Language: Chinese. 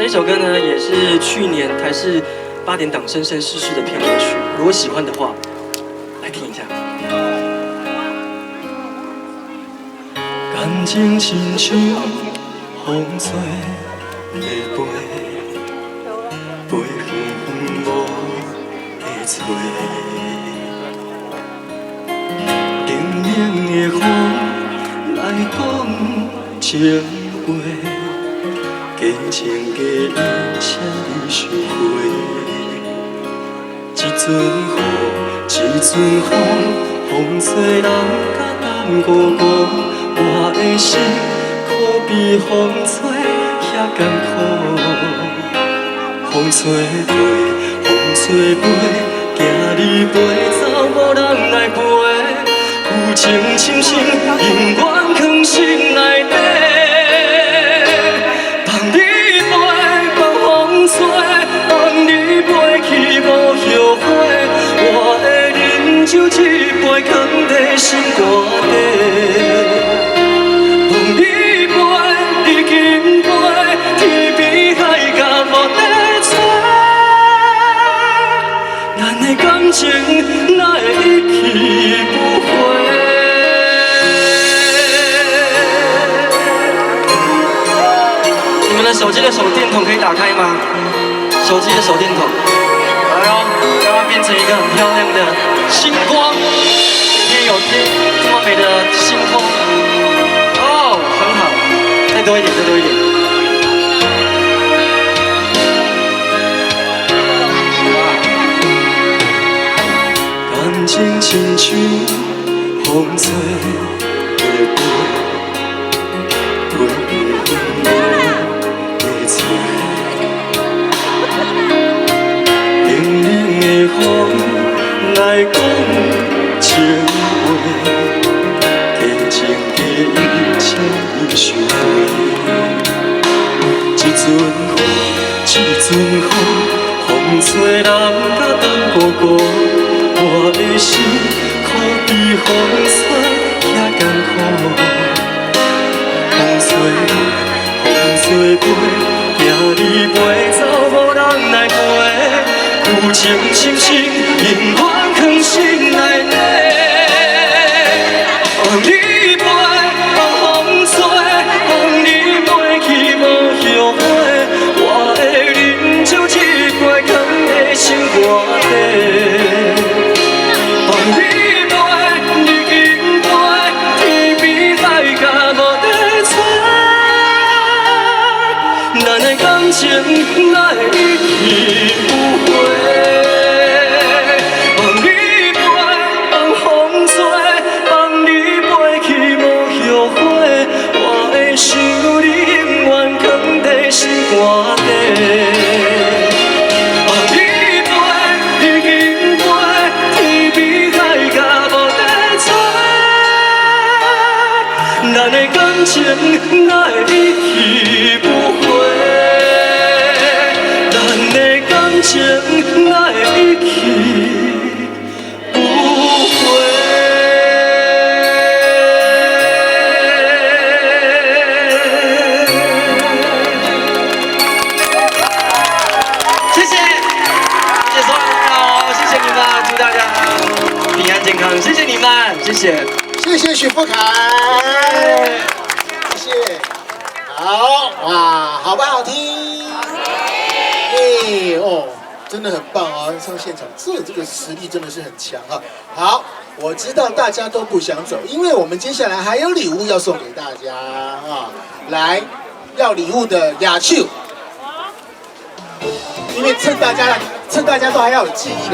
这首歌呢，也是去年台视8点档《生生世世》的片头曲。如果喜欢的话，来听一下。感情亲像风吹的飞，飞远无地找。冷冷的风来讲情话。 假情假意，谁收回？一阵雨，一阵风，风吹人甲人孤孤。我的心可比风吹遐艰苦。风吹飞，风吹飞，行你飞走，无人来陪。有情深深，永远藏心内底。 就一杯放在心肝底，望你飞，你紧飞，天边海角无地找。咱的感情哪会一去不回？你们的手机的手电筒可以打开吗？手机的手电筒，来哦，让它变成一个很漂亮的。 星光，也有这么美的星空哦，很好，再多一点，再多一点。感情亲像风吹的飞，飞远的吹，冷冷的风。 来讲情话，假情假意，谁收回？一阵雨，一阵风，风吹人甲人孤孤。我的心可比风吹遐艰苦。风吹，风吹飞，行你飞走，无人来陪。 有情深深，永远藏心内底。望你飞，望风吹，望你飞去无后悔。我的忍就一杯放在心肝底。望你飞，你紧飞，天边海角无地找。咱的感情哪会一去不回？ 想你永远藏在心肝底，望你飞，你紧飞，天边海角无地找。咱的感情哪会一去不回？咱的感情哪会一去？ 谢谢你们，谢谢，谢谢许富凯，谢谢，好哇，好不好听？耶哦，真的很棒啊！上现场，这个实力真的是很强啊。好，我知道大家都不想走，因为我们接下来还有礼物要送给大家啊！来，要礼物的雅秀，因为趁大家都还要有记忆的。